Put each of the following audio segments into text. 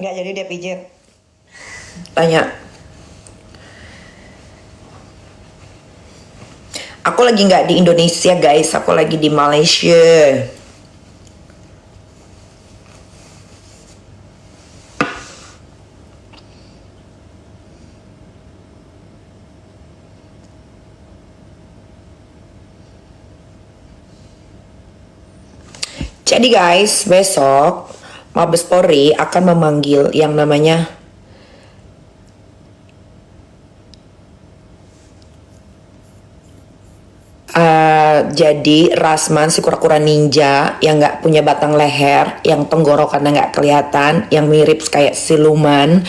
Nggak jadi dia pijit. Tanya. Aku lagi nggak di Indonesia guys, aku lagi di Malaysia. Jadi guys, besok Mabes Polri akan memanggil yang namanya jadi Rasman, si kura-kura ninja yang nggak punya batang leher, yang tenggorokannya nggak kelihatan, yang mirip kayak siluman.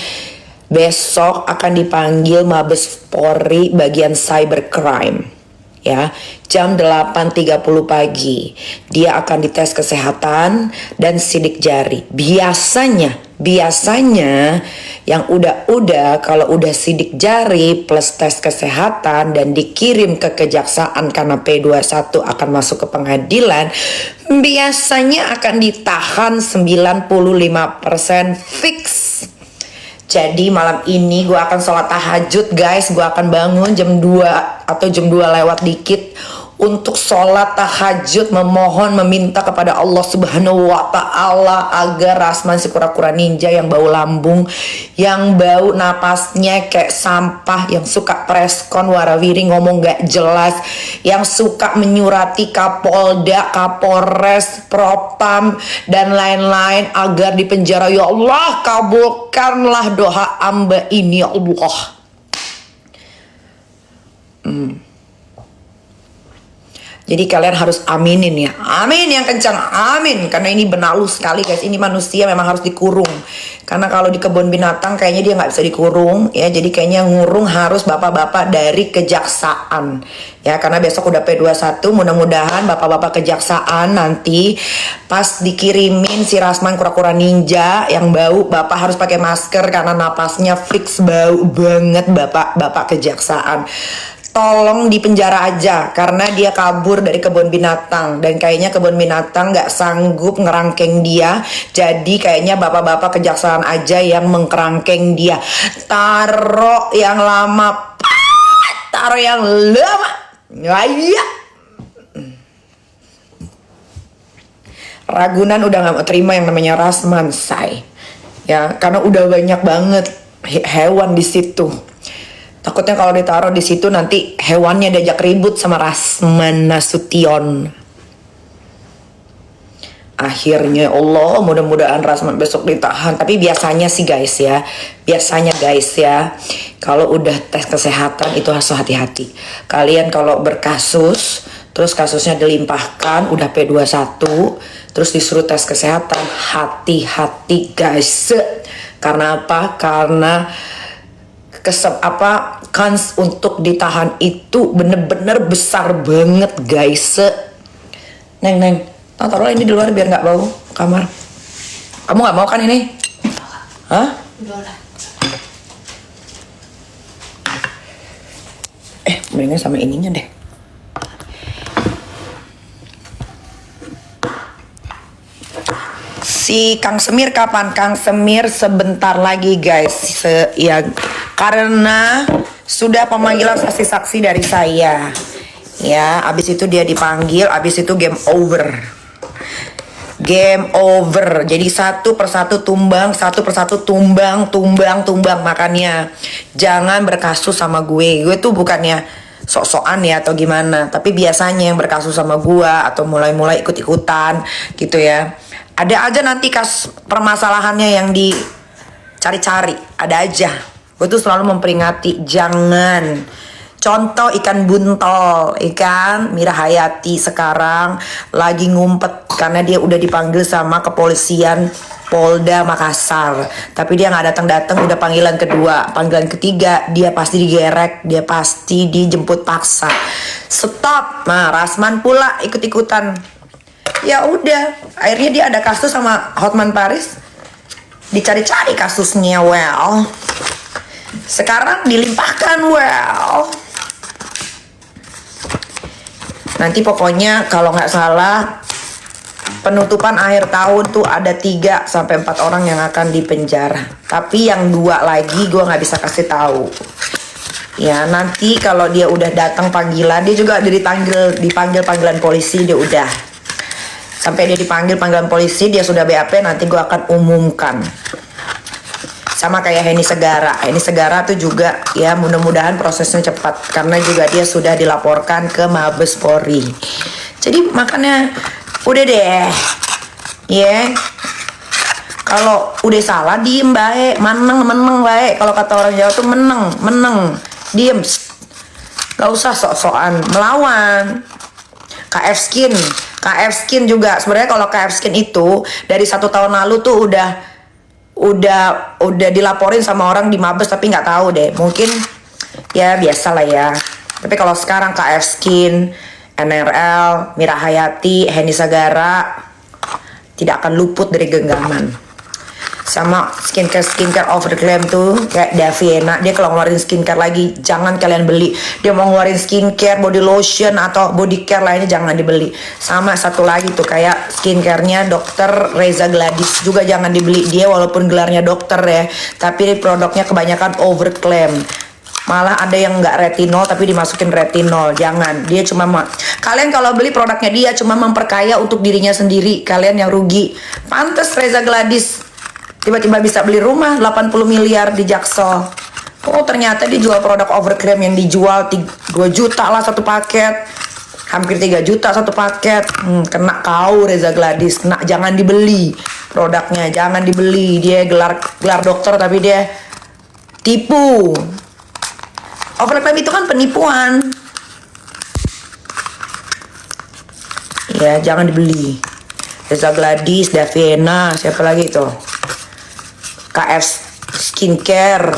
Besok akan dipanggil Mabes Polri bagian cybercrime. Ya, jam 8.30 pagi dia akan dites kesehatan dan sidik jari. Biasanya yang udah kalau udah sidik jari plus tes kesehatan dan dikirim ke kejaksaan karena P21 akan masuk ke pengadilan, biasanya akan ditahan 95% fix. Jadi malam ini gue akan sholat tahajud guys. Gue akan bangun jam 2 atau jam 2 lewat dikit untuk sholat tahajud, memohon, meminta kepada Allah Subhanahu wa ta'ala agar Rasman, si kura-kura ninja yang bau lambung, yang bau napasnya kayak sampah, yang suka preskon warawiri ngomong gak jelas, yang suka menyurati Kapolda, Kapolres, Propam dan lain-lain agar dipenjara. Ya Allah, kabulkanlah doa hamba ini ya Allah. Jadi kalian harus aminin ya. Amin yang kencang. Amin. Karena ini benalu sekali guys. Ini manusia memang harus dikurung. Karena kalau di kebun binatang kayaknya dia nggak bisa dikurung ya. Jadi kayaknya ngurung harus bapak-bapak dari kejaksaan. Ya karena besok udah P21. Mudah-mudahan bapak-bapak kejaksaan nanti pas dikirimin si Rasman kura-kura ninja yang bau, bapak harus pakai masker karena napasnya fix bau banget bapak-bapak kejaksaan. Tolong dipenjara aja karena dia kabur dari kebun binatang dan kayaknya kebun binatang nggak sanggup ngerangkeng dia, jadi kayaknya bapak-bapak kejaksaan aja yang mengkerangkeng dia. Taruh yang lama, taruh yang lama, ya. Ragunan udah nggak mau terima yang namanya Rasman, say. Ya karena udah banyak banget hewan di situ. Takutnya kalau ditaruh di situ nanti hewannya diajak ribut sama Rasman Nasution. Akhirnya Allah, mudah-mudahan Rasman besok ditahan. Tapi biasanya sih guys ya, kalau udah tes kesehatan itu harus hati-hati. Kalian kalau berkasus, terus kasusnya dilimpahkan, udah P21, terus disuruh tes kesehatan, hati-hati guys. Karena apa? Karena kans untuk ditahan itu bener-bener besar banget guys. Neng, taruh ini di luar biar nggak bau kamar. Kamu nggak mau kan ini? Hah? Mendingan sama ininya deh. Si Kang Semir kapan? Kang Semir sebentar lagi guys. Karena sudah pemanggilan saksi-saksi dari saya. Ya, abis itu dia dipanggil, abis itu game over. Game over. Jadi satu persatu tumbang. Makanya jangan berkasus sama gue. Gue tuh bukannya sok-sokan ya atau gimana. Tapi biasanya yang berkasus sama gue atau mulai-mulai ikut-ikutan gitu ya. Ada aja nanti permasalahannya yang dicari-cari. Ada aja. Gue tuh selalu memperingati, jangan. Contoh ikan buntel, ikan Mira Hayati sekarang lagi ngumpet karena dia udah dipanggil sama kepolisian Polda Makassar. Tapi dia nggak datang, udah panggilan kedua, panggilan ketiga dia pasti digerek, dia pasti dijemput paksa. Stop. Nah, Rasman pula ikut-ikutan. Ya udah, akhirnya dia ada kasus sama Hotman Paris. Dicari-cari kasusnya, well. Sekarang dilimpahkan, well. Nanti pokoknya kalau nggak salah penutupan akhir tahun tuh ada 3 sampai 4 orang yang akan dipenjara. Tapi yang 2 lagi gue nggak bisa kasih tahu. Ya nanti kalau dia udah datang panggilan, dia juga udah dipanggil panggilan polisi, dia udah. Sampai dia dipanggil panggilan polisi, dia sudah BAP, nanti gue akan umumkan. Sama kayak Heni Segara. Heni Segara tuh juga ya mudah-mudahan prosesnya cepat karena juga dia sudah dilaporkan ke Mabes Polri. Jadi makanya udah deh. Ya. Kalau udah salah diem baik, meneng baik. Kalau kata orang Jawa tuh meneng, diem. Gak usah sok-sokan melawan. KF Skin juga sebenarnya kalau KF Skin itu dari 1 tahun lalu tuh udah dilaporin sama orang di Mabes tapi nggak tahu deh, mungkin ya biasa lah ya. Tapi kalau sekarang KF Skin, NRL, Mira Hayati, Heni Sagara tidak akan luput dari genggaman. Sama skincare overclaim tuh kayak Daviena, dia kalau ngeluarin skincare lagi jangan kalian beli. Dia mau ngeluarin skincare, body lotion atau body care lainnya jangan dibeli. Sama satu lagi tuh kayak skincarenya Dr. Reza Gladys juga jangan dibeli. Dia walaupun gelarnya dokter ya, tapi produknya kebanyakan overclaim. Malah ada yang nggak retinol tapi dimasukin retinol. Jangan, dia cuma kalian kalau beli produknya dia cuma memperkaya untuk dirinya sendiri, kalian yang rugi. Pantes Reza Gladys tiba-tiba bisa beli rumah 80 miliar di Jaksel. Oh ternyata dia jual produk overclaim yang dijual 2 juta lah satu paket, hampir 3 juta satu paket. Kena kau Reza Gladys, kena. Jangan dibeli produknya, jangan dibeli. Dia gelar dokter tapi dia tipu. Overclaim itu kan penipuan. Ya jangan dibeli. Reza Gladys, Daviena, siapa lagi tuh? KF Skincare,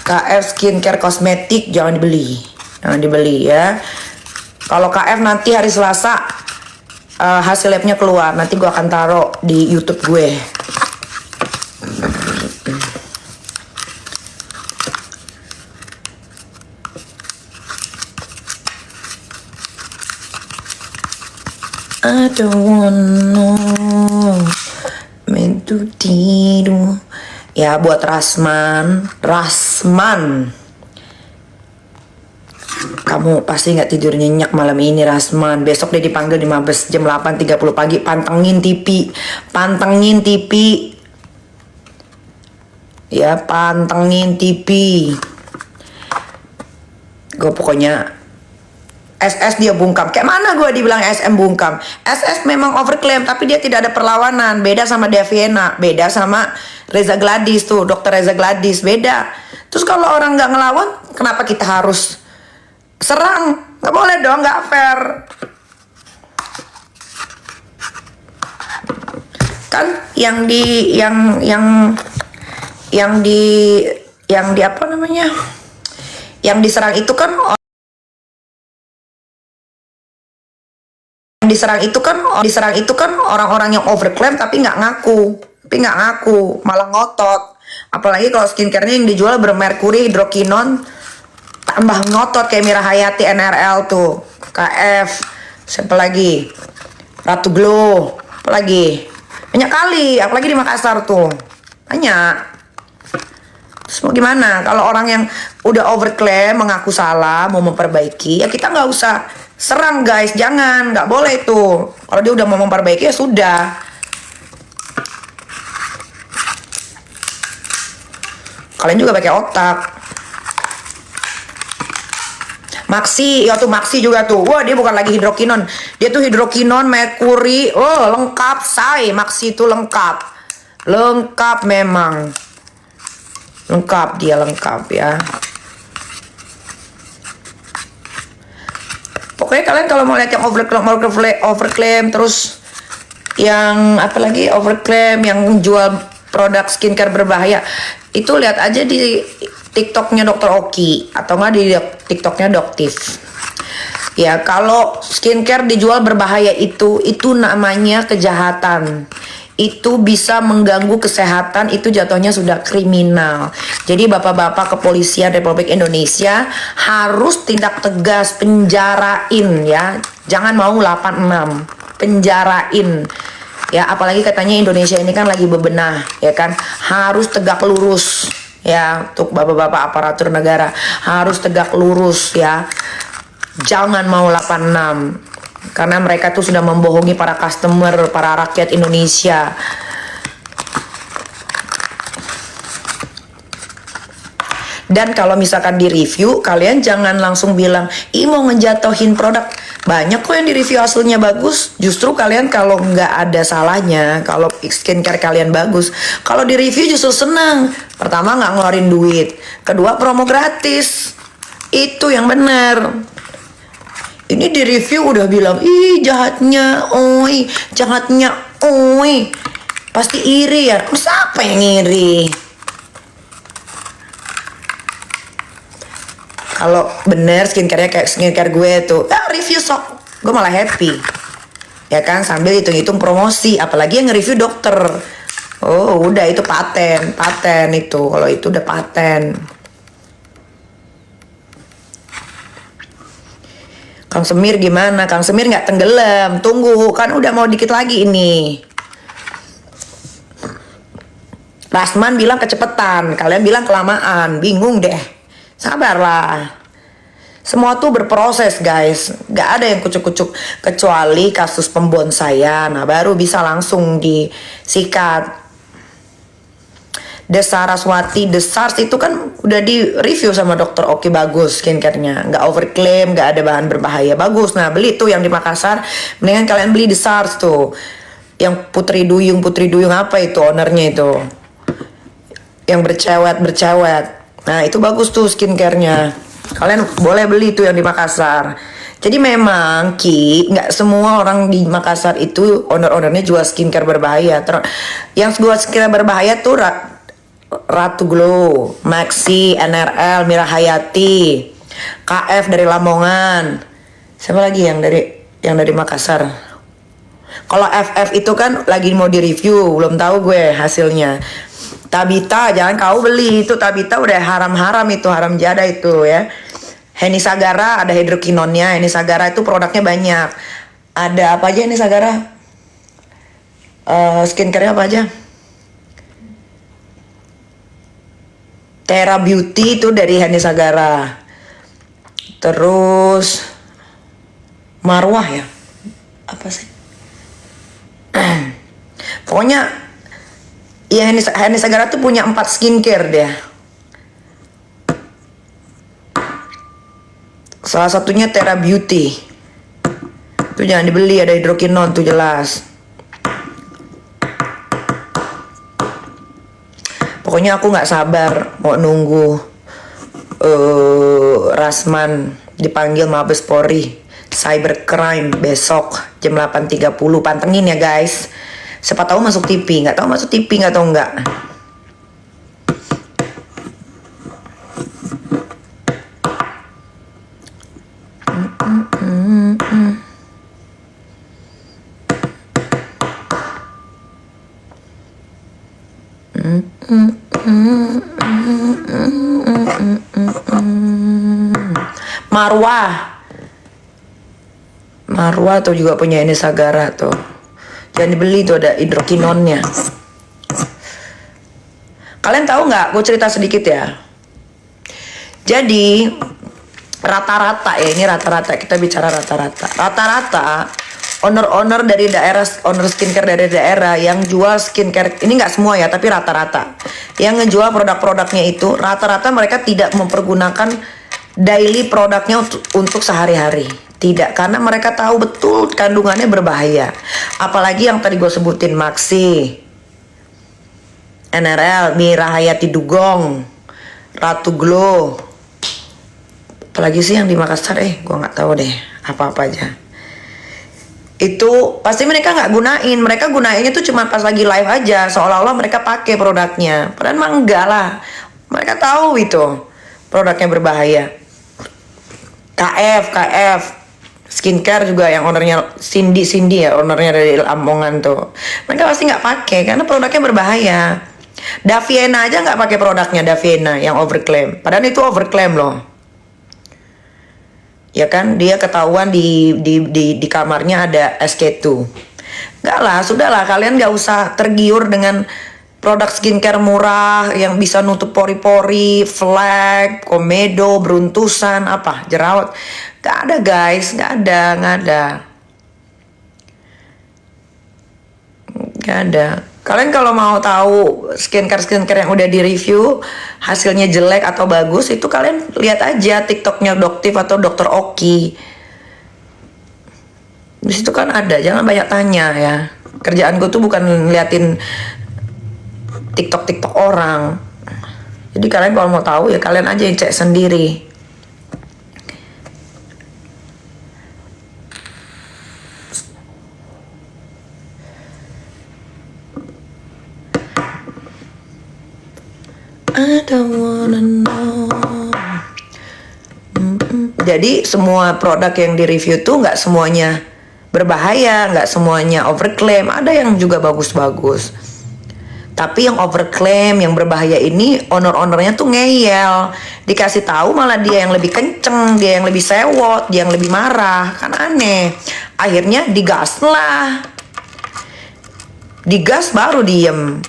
KF Skincare kosmetik jangan dibeli ya. Kalau KF nanti hari Selasa hasil labnya keluar, nanti gue akan taruh di YouTube gue. I don't wanna meant to tidur. Ya buat Rasman, kamu pasti nggak tidur nyenyak malam ini Rasman. Besok dia dipanggil di Mabes jam 8.30 pagi. Pantengin TV. Ya pantengin TV. Gue pokoknya SS dia bungkam. Kayak mana gue dibilang SM bungkam? SS memang overclaim tapi dia tidak ada perlawanan. Beda sama Daviena, beda sama Reza Gladys tuh, Dr. Reza Gladys, beda. Terus kalau orang nggak ngelawan, kenapa kita harus serang? Nggak boleh dong, nggak fair. Kan yang di apa namanya? Yang diserang itu kan diserang itu kan orang-orang yang overclaim tapi nggak ngaku, malah ngotot. Apalagi kalau skincare-nya yang dijual bermerkuri hidrokinon, tambah ngotot kayak Mira Hayati, NRL tuh, KF, siapa lagi, Ratu Glow, apalagi banyak kali, apalagi di Makassar tuh banyak. Terus mau gimana kalau orang yang udah overclaim mengaku salah mau memperbaiki, ya kita nggak usah serang guys, jangan, nggak boleh itu. Kalau dia udah mau memperbaiki ya sudah. Kalian juga pakai otak. Maxi, ya tuh Maxi juga tuh. Wah dia bukan lagi hidrokinon, dia tuh hidrokinon, merkuri, oh lengkap say. Maxi itu lengkap memang, lengkap ya. Pokoknya kalian kalau mau lihat yang overclaim terus yang apa lagi overclaim yang jual produk skincare berbahaya, itu lihat aja di TikToknya Dr. Oki atau nggak di TikToknya Doktif. Ya kalau skincare dijual berbahaya itu namanya kejahatan. Itu bisa mengganggu kesehatan, itu jatuhnya sudah kriminal. Jadi bapak-bapak kepolisian Republik Indonesia harus tindak tegas, penjarain ya. Jangan mau 86. penjarain. Ya, apalagi katanya Indonesia ini kan lagi bebenah, ya kan, harus tegak lurus. Ya, untuk bapak-bapak aparatur negara harus tegak lurus ya. Jangan mau 86. Karena mereka tuh sudah membohongi para customer, para rakyat Indonesia. Dan kalau misalkan di review, kalian jangan langsung bilang, ih mau ngejatohin produk. Banyak kok yang di review hasilnya bagus. Justru kalian kalau nggak ada salahnya, kalau skincare kalian bagus, kalau di review justru senang. Pertama nggak ngeluarin duit, kedua promo gratis. Itu yang benar. Ini di review udah bilang, ih jahatnya, oi, jahatnya, oi. Pasti iri ya. Siapa yang iri? Kalau bener skincare-nya kayak skincare gue tuh, review sok, gue malah happy. Ya kan, sambil hitung-hitung promosi, apalagi yang nge-review dokter. Oh, udah itu paten itu. Kalau itu udah paten. Kang Semir gimana? Kang Semir nggak tenggelam. Tunggu, kan udah mau dikit lagi ini. Rasman bilang kecepetan, kalian bilang kelamaan. Bingung deh. Sabarlah. Semua tuh berproses guys. Gak ada yang kucuk-kucuk. Kecuali kasus pembonsaian. Nah baru bisa langsung disikat. Desaraswati, Desars itu kan udah di review sama dokter. Oke bagus skincare-nya. Gak overclaim, gak ada bahan berbahaya. Bagus. Nah beli tuh yang di Makassar. Mendingan kalian beli Desars tuh. Yang Putri Duyung apa itu ownernya itu. Yang bercewet. Nah itu bagus tuh skincare-nya. Kalian boleh beli tuh yang di Makassar. Jadi memang nggak semua orang di Makassar itu owner-ownernya jual skincare berbahaya. Yang jual skincare berbahaya tuh Ratu Glow, Maxi, NRL, Mira Hayati, KF dari Lamongan. Siapa lagi yang dari Makassar? Kalau FF itu kan lagi mau di-review, belum tahu gue hasilnya. Tabita, jangan kau beli itu. Tabita udah haram-haram itu, haram jadah itu ya. Heni Sagara ada hidrokinonnya. Heni Sagara itu produknya banyak. Ada apa aja Heni Sagara? Skincare-nya apa aja? Terra Beauty itu dari Heni Sagara. Terus Marwah ya? Apa sih? Pokoknya ya Heni Sagara tuh punya 4 skincare dia. Salah satunya Terra Beauty. Itu jangan dibeli, ada hidrokinon tuh jelas. Pokoknya aku nggak sabar mau nunggu Rasman dipanggil Mabes Polri cybercrime besok jam 8.30. Pantengin ya guys. Siapa tahu masuk TV, nggak tahu masuk TV nggak tahu nggak. Marwah tuh juga punya ini Sagara tuh. Jangan dibeli tuh, ada hidrokinonnya. Kalian tahu nggak? Gue cerita sedikit ya. Jadi rata-rata ya, ini rata-rata, kita bicara rata-rata. Rata-rata owner-owner dari daerah, owner skincare dari daerah yang jual skincare, ini nggak semua ya, tapi rata-rata yang ngejual produk-produknya itu rata-rata mereka tidak mempergunakan daily produknya untuk sehari-hari. Tidak, karena mereka tahu betul kandungannya berbahaya. Apalagi yang tadi gue sebutin, Maxi, NRL, Mira Hayati Dugong, Ratu Glow. Apalagi sih yang di Makassar, gue nggak tahu deh apa-apa aja. Itu pasti mereka nggak gunain. Mereka gunainnya tuh cuma pas lagi live aja, seolah-olah mereka pakai produknya. Padahal emang enggak lah. Mereka tahu itu produknya berbahaya. KF skincare juga yang ownernya Cindy ya, ownernya dari Lamongan tuh. Mereka pasti nggak pakai karena produknya berbahaya. Daviena aja nggak pakai produknya, Daviena yang overclaim. Padahal itu overclaim loh. Ya kan, dia ketahuan di kamarnya ada SK2. Enggak lah, sudahlah, kalian nggak usah tergiur dengan produk skincare murah yang bisa nutup pori-pori, flek, komedo, beruntusan, apa, jerawat. Nggak ada guys, nggak ada. Kalian kalau mau tahu skincare yang udah di review hasilnya jelek atau bagus, itu kalian lihat aja TikToknya Doktif atau Dokter Oki. Di situ kan ada, jangan banyak tanya ya. Kerjaanku tuh bukan ngeliatin TikTok orang. Jadi kalian kalau mau tahu ya kalian aja yang cek sendiri. I don't wanna know. Jadi semua produk yang di review tuh nggak semuanya berbahaya, nggak semuanya overclaim. Ada yang juga bagus-bagus. Tapi yang overclaim, yang berbahaya ini owner-ownernya tuh ngeyel. Dikasih tahu malah dia yang lebih kenceng, dia yang lebih sewot, dia yang lebih marah. Kan aneh. Akhirnya digas lah. Digas baru diem.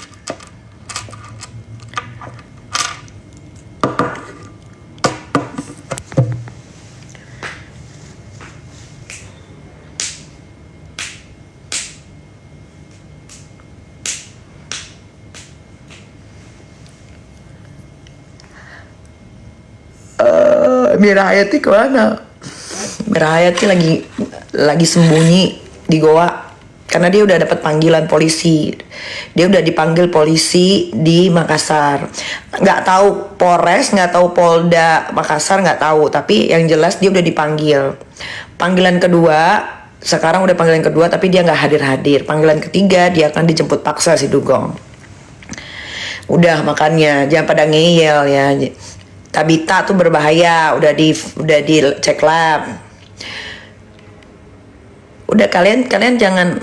Mira Hayati kemana? Mira Hayati lagi sembunyi di goa karena dia udah dapat panggilan polisi. Dia udah dipanggil polisi di Makassar. Nggak tahu Polres, nggak tahu Polda Makassar, nggak tahu. Tapi yang jelas dia udah dipanggil. Panggilan kedua, sekarang udah panggilan kedua tapi dia nggak hadir-hadir. Panggilan ketiga dia akan dijemput paksa si Dugong. Udah makanya jangan pada ngeyel ya. Tabita tuh berbahaya, udah dicek lab. Udah kalian jangan,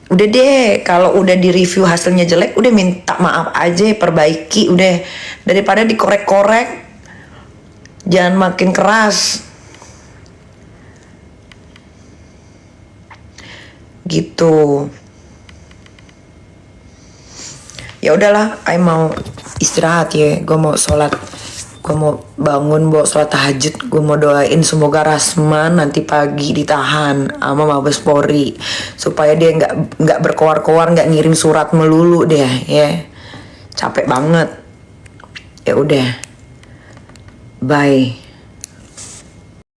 udah deh kalau udah di review hasilnya jelek udah minta maaf aja, perbaiki udah, daripada dikorek-korek. Jangan makin keras. Gitu. Ya udahlah, I mau istirahat ya, gue mau sholat. Gue mau bangun, bawa sholat tahajud. Gue mau doain semoga Rasman nanti pagi ditahan sama Mabes Polri supaya dia nggak berkoar-koar, nggak ngirim surat melulu deh ya. Capek banget. Ya udah, bye.